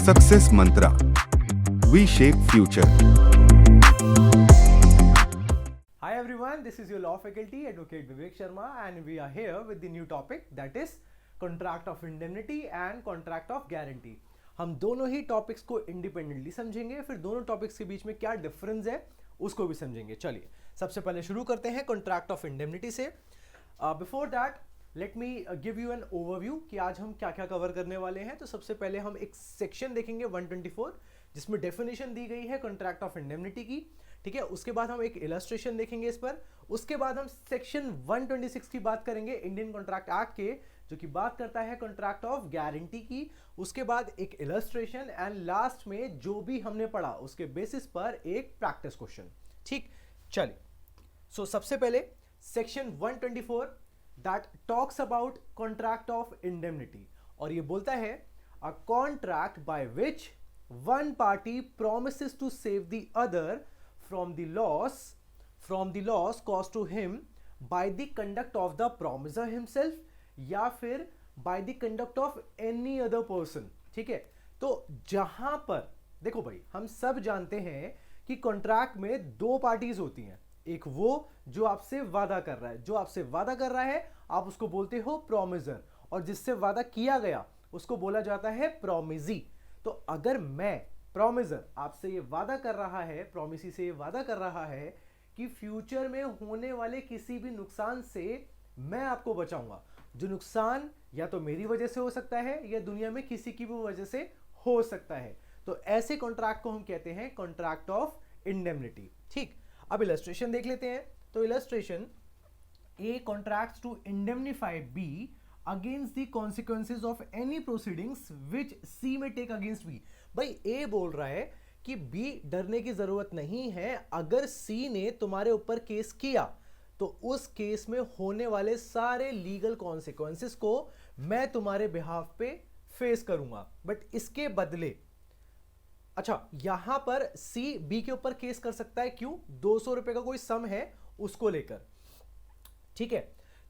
Success Mantra, V shape future. Hi everyone, this is your law faculty advocate Vivek Sharma and we are here with the new topic that is contract of indemnity and contract of guarantee। हम दोनों ही topics को independently समझेंगे, फिर दोनों topics के बीच में क्या difference है उसको भी समझेंगे। चलिए सबसे पहले शुरू करते हैं कॉन्ट्रैक्ट ऑफ इंडेमनिटी से। Before that let me give you an overview कि आज हम क्या क्या कवर करने वाले हैं। तो सबसे पहले हम एक सेक्शन देखेंगे 124 जिसमें डेफिनेशन दी गई है कॉन्ट्रैक्ट ऑफ इंडेमनिटी की, ठीक है। उसके बाद हम एक इलस्ट्रेशन देखेंगे इस पर। उसके बाद हम सेक्शन 126 की बात करेंगे इंडियन कॉन्ट्रैक्ट एक्ट के, जो कि बात करता है कॉन्ट्रैक्ट ऑफ गारंटी की। उसके बाद एक इलस्ट्रेशन एंड लास्ट में जो भी हमने पढ़ा उसके बेसिस पर एक प्रैक्टिस क्वेश्चन, ठीक। चलिए सो सबसे पहले section 124 that talks about contract of indemnity, और ये बोलता है a contract by which one party promises to save the other from the loss caused to him by the conduct of the promiser himself या फिर by the conduct of any other person, ठीक है। तो जहां पर देखो भाई, हम सब जानते हैं कि कॉन्ट्रैक्ट में दो पार्टीज होती हैं। एक वो जो आपसे वादा कर रहा है, जो आपसे वादा कर रहा है आप उसको बोलते हो प्रोमिसर, और जिससे वादा किया गया उसको बोला जाता है प्रोमिजी। तो अगर मैं प्रोमिसर आपसे ये वादा कर रहा है, प्रोमिसी से ये वादा कर रहा है कि फ्यूचर में होने वाले किसी भी नुकसान से मैं आपको बचाऊंगा, जो नुकसान या तो मेरी वजह से हो सकता है या दुनिया में किसी की भी वजह से हो सकता है, तो ऐसे कॉन्ट्रैक्ट को हम कहते हैं कॉन्ट्रैक्ट ऑफ इंडेमनिटी, ठीक। अब इलस्ट्रेशन देख लेते हैं। तो illustration A contracts to indemnify B against the consequences of any proceedings which C may take against B. भाई ए बोल रहा है कि बी डरने की जरूरत नहीं है, अगर सी ने तुम्हारे ऊपर केस किया तो उस केस में होने वाले सारे लीगल कॉन्सिक्वेंसेस को मैं तुम्हारे बिहाफ पे फेस करूंगा, बट इसके बदले अच्छा यहां पर सी बी के ऊपर केस कर सकता है, क्यों? 200 रुपए का कोई सम है उसको लेकर, ठीक है।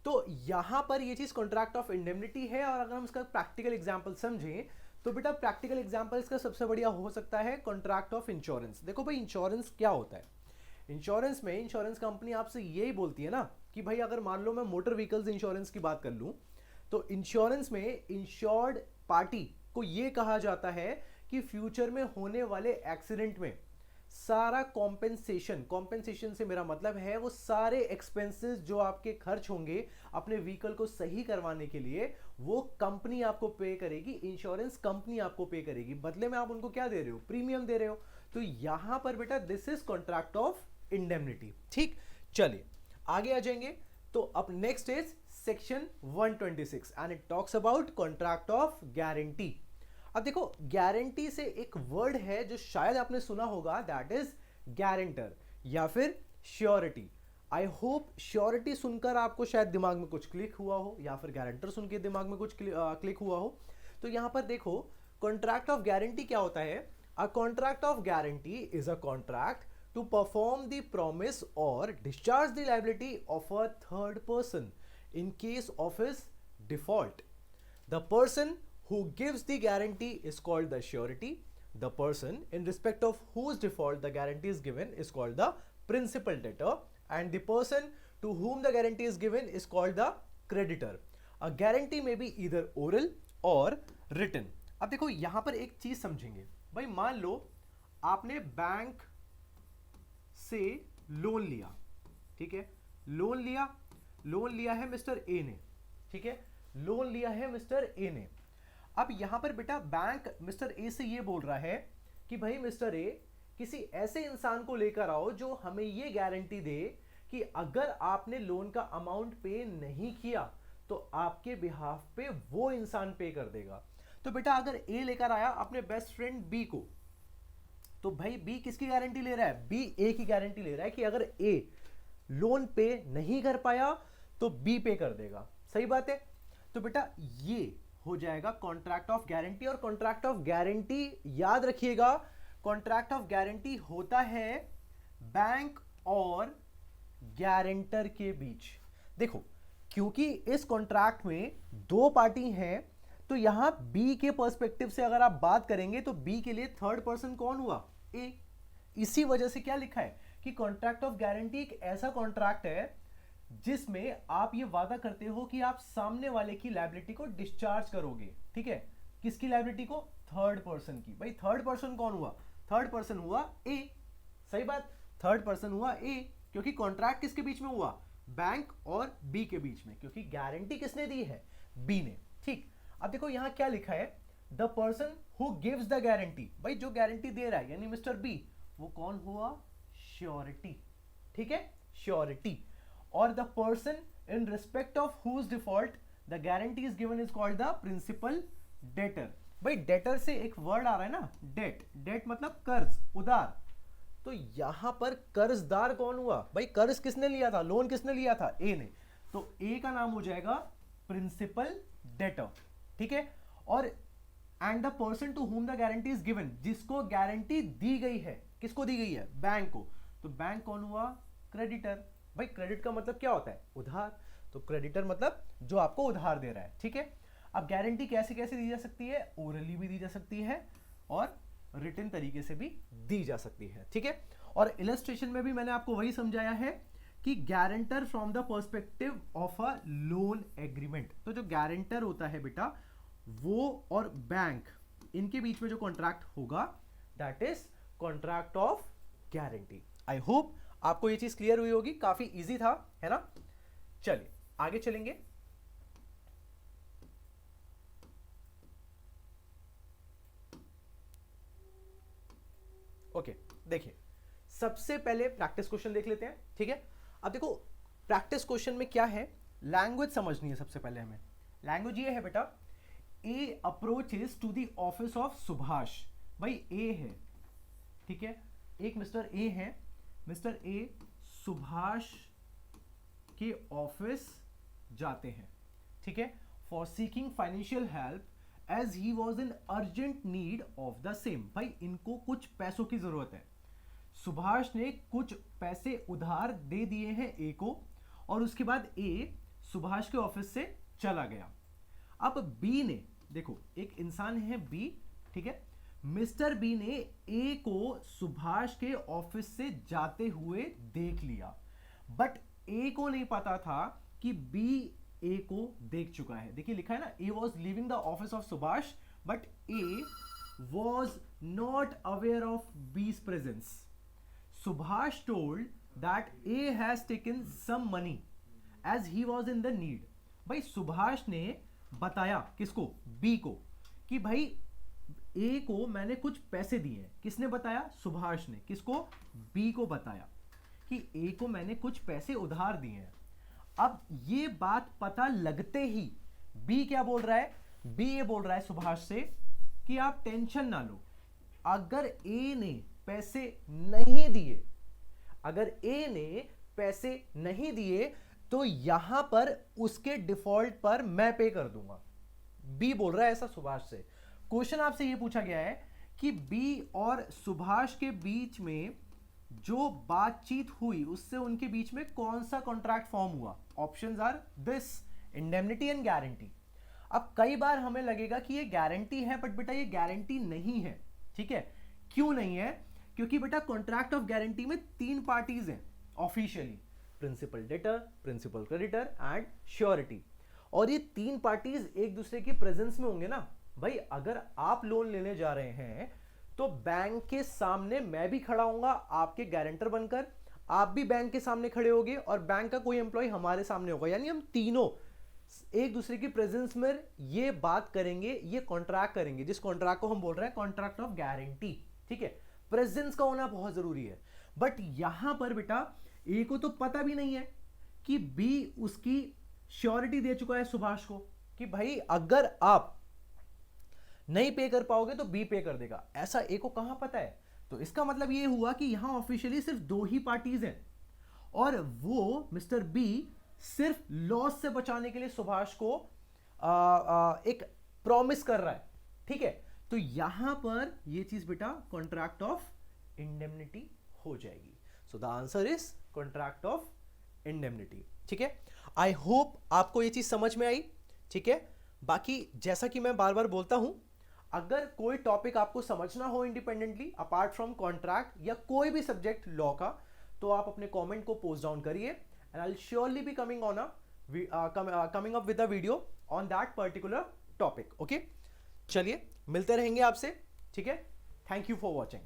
तो यहां पर ये चीज कॉन्ट्रैक्ट ऑफ इंडेमनिटी है। और अगर हम इसका प्रैक्टिकल एग्जांपल समझें तो बेटा प्रैक्टिकल एग्जांपल इसका सबसे बढ़िया हो सकता है कॉन्ट्रैक्ट ऑफ इंश्योरेंस। देखो भाई इंश्योरेंस क्या होता है। इंश्योरेंस में इंश्योरेंस कंपनी आपसे यही बोलती है ना कि भाई अगर मान लो मैं मोटर व्हीकल्स इंश्योरेंस की बात कर लूं, तो इंश्योरेंस में इंश्योर्ड पार्टी को यह कहा जाता है कि फ्यूचर में होने वाले एक्सीडेंट में सारा कॉम्पेंसेशन से मेरा मतलब है वो सारे एक्सपेंसेस जो आपके खर्च होंगे अपने व्हीकल को सही करवाने के लिए, वो कंपनी आपको पे करेगी, इंश्योरेंस कंपनी आपको पे करेगी। बदले में आप उनको क्या दे रहे हो? प्रीमियम दे रहे हो। तो यहां पर बेटा this is contract of indemnity, ठीक। चलिए आगे आ जाएंगे। तो अब next is section 126 and it talks about contract of guarantee. अब देखो गारंटी से एक वर्ड है जो शायद आपने सुना होगा, दैट इज गारंटर या फिर श्योरिटी। आई होप श्योरिटी सुनकर आपको शायद दिमाग में कुछ क्लिक हुआ हो, या फिर गारंटर सुन के दिमाग में कुछ क्लिक हुआ हो। तो यहां पर देखो कॉन्ट्रैक्ट ऑफ गारंटी क्या होता है। A contract of guarantee is a contract to perform the promise or discharge the liability of a third person in case of his default. The person who gives the guarantee is called the surety. The person in respect of whose default the guarantee is given is called the principal debtor, and the person to whom the guarantee is given is called the creditor. A guarantee may be either oral or written. अब देखो यहां पर एक चीज समझेंगे भाई, मान लो आपने बैंक से लोन लिया, ठीक है। लोन लिया है मिस्टर ए ने, ठीक है। लोन लिया है मिस्टर ए ने। अब यहां पर बेटा बैंक मिस्टर ए से ये बोल रहा है कि भाई मिस्टर ए किसी ऐसे इंसान को लेकर आओ जो हमें ये गारंटी दे कि अगर आपने लोन का अमाउंट पे नहीं किया तो आपके बिहाफ पे वो इंसान पे कर देगा। तो बेटा अगर ए लेकर आया अपने बेस्ट फ्रेंड बी को, तो भाई बी किसकी गारंटी ले रहा है? बी ए की गारंटी ले रहा है कि अगर ए लोन पे नहीं कर पाया तो बी पे कर देगा। सही बात है। तो बेटा ये हो जाएगा कॉन्ट्रैक्ट ऑफ गारंटी। और कॉन्ट्रैक्ट ऑफ गारंटी याद रखिएगा, कॉन्ट्रैक्ट ऑफ गारंटी होता है बैंक और गारंटर के बीच। देखो क्योंकि इस कॉन्ट्रैक्ट में दो पार्टी हैं तो यहां बी के पर्सपेक्टिव से अगर आप बात करेंगे तो बी के लिए थर्ड पर्सन कौन हुआ? ए। इसी वजह से क्या लिखा है कि कॉन्ट्रैक्ट ऑफ गारंटी एक ऐसा कॉन्ट्रैक्ट है जिसमें आप ये वादा करते हो कि आप सामने वाले की लायबिलिटी को डिस्चार्ज करोगे। ठीक है, किसकी लायबिलिटी को? थर्ड पर्सन की। भाई थर्ड पर्सन कौन हुआ? थर्ड पर्सन हुआ ए। सही बात, थर्ड पर्सन हुआ ए, क्योंकि कॉन्ट्रैक्ट किसके बीच में हुआ? बैंक और बी के बीच में, क्योंकि गारंटी किसने दी है? बी ने। ठीक, अब देखो यहां क्या लिखा है, the person who gives the guarantee. भाई जो गारंटी दे रहा है यानी मिस्टर बी, वो कौन हुआ? श्योरिटी। ठीक है, श्योरिटी। और the person in respect of whom default the guarantee is given is called the principal debtor. भाई डेटर से एक वर्ड आ रहा है ना, डेट। डेट मतलब कर्ज, उधार। तो यहां पर कर्जदार कौन हुआ? भाई कर्ज किसने लिया था? लोन किसने लिया था? ए ने। तो ए का नाम हो जाएगा प्रिंसिपल डेटर। ठीक है, और and the person to whom the guarantee is given, जिसको गारंटी दी गई है, किसको दी गई है? बैंक को। तो बैंक कौन हुआ? क्रेडिटर। भाई क्रेडिट का मतलब क्या होता है? उधार। तो क्रेडिटर मतलब जो आपको उधार दे रहा है। ठीक है, अब गारंटी कैसे कैसे दी जा सकती है? ओरली भी दी जा सकती है और रिटन तरीके से भी दी जा सकती है। ठीक है, और इलस्ट्रेशन में भी मैंने आपको वही समझाया है कि guarantor from the perspective of a loan agreement. तो जो गारंटर होता है बेटा, वो और बैंक, इनके बीच में जो कॉन्ट्रैक्ट होगा that is contract of guarantee. I hope आपको ये चीज क्लियर हुई होगी, काफी इजी था, है ना? चलिए आगे चलेंगे। ओके, देखिए सबसे पहले प्रैक्टिस क्वेश्चन देख लेते हैं। ठीक है, अब देखो प्रैक्टिस क्वेश्चन में क्या है, लैंग्वेज समझनी है सबसे पहले हमें। लैंग्वेज ये है बेटा, A approaches to the office of Subhash. भाई ए है, ठीक है, एक मिस्टर ए है, मिस्टर ए सुभाष के ऑफिस जाते हैं। ठीक है, for seeking financial help as he was in urgent need of the same. भाई इनको कुछ पैसों की जरूरत है। सुभाष ने कुछ पैसे उधार दे दिए हैं ए को, और उसके बाद ए सुभाष के ऑफिस से चला गया। अब बी ने, देखो एक इंसान है बी, ठीक है, मिस्टर बी ने ए को सुभाष के ऑफिस से जाते हुए देख लिया, बट ए को नहीं पता था कि बी ए को देख चुका है। देखिए लिखा है ना, A was living the office of Subhash but A was not aware of B's presence. Subhash told that A has taken some money as he was in the need. भाई सुभाष ने बताया किसको? बी को, कि भाई ए को मैंने कुछ पैसे दिए हैं। किसने बताया? सुभाष ने। किसको? बी को बताया कि ए को मैंने कुछ पैसे उधार दिए हैं। अब ये बात पता लगते ही बी क्या बोल रहा है? बी ये बोल रहा है सुभाष से कि आप टेंशन ना लो, अगर ए ने पैसे नहीं दिए, अगर ए ने पैसे नहीं दिए तो यहां पर उसके डिफॉल्ट पर मैं पे कर दूंगा। बी बोल रहा है ऐसा सुभाष से। क्वेश्चन आपसे ये पूछा गया है कि बी और सुभाष के बीच में जो बातचीत हुई उससे उनके बीच में कौन सा कॉन्ट्रैक्ट फॉर्म हुआ? Options are this, indemnity and guarantee. अब कई बार हमें लगेगा कि ये गारंटी है, बट बेटा ये गारंटी नहीं है। ठीक है, क्यों नहीं है? क्योंकि बेटा कॉन्ट्रैक्ट ऑफ गारंटी में 3 पार्टीज हैं officially, principal debtor, principal creditor and surety. और ये 3 पार्टीज एक दूसरे की प्रेजेंस में होंगे ना। भाई अगर आप लोन लेने जा रहे हैं तो बैंक के सामने मैं भी खड़ा होऊंगा आपके गारंटर बनकर, आप भी बैंक के सामने खड़े होगे और बैंक का कोई एम्प्लॉय हमारे सामने होगा, यानी हम तीनों एक दूसरे की प्रेजेंस में ये बात करेंगे, ये कॉन्ट्रैक्ट करेंगे, जिस कॉन्ट्रैक्ट को हम बोल रहे हैं कॉन्ट्रैक्ट ऑफ गारंटी। ठीक है, प्रेजेंस का होना बहुत जरूरी है। बट यहां पर बेटा ए को तो पता भी नहीं है कि बी उसकी श्योरिटी दे चुका है सुभाष को कि भाई अगर आप नहीं पे कर पाओगे तो बी पे कर देगा, ऐसा ए को कहां पता है? तो इसका मतलब ये हुआ कि यहां ऑफिशियली सिर्फ 2 ही पार्टीज हैं और वो मिस्टर बी सिर्फ लॉस से बचाने के लिए सुभाष को एक प्रॉमिस कर रहा है। ठीक है, तो यहां पर ये चीज बेटा कॉन्ट्रैक्ट ऑफ इंडेमनिटी हो जाएगी। So the answer is contract of indemnity. ठीक है, आई होप आपको ये चीज समझ में आई। ठीक है, बाकी जैसा कि मैं बार बार बोलता हूं, अगर कोई टॉपिक आपको समझना हो इंडिपेंडेंटली अपार्ट फ्रॉम कॉन्ट्रैक्ट या कोई भी सब्जेक्ट लॉ का, तो आप अपने कमेंट को पोस्ट डाउन करिए and I will surely be coming on coming up with a video on that particular topic. Okay, चलिए मिलते रहेंगे आपसे, ठीक है। Thank you for watching.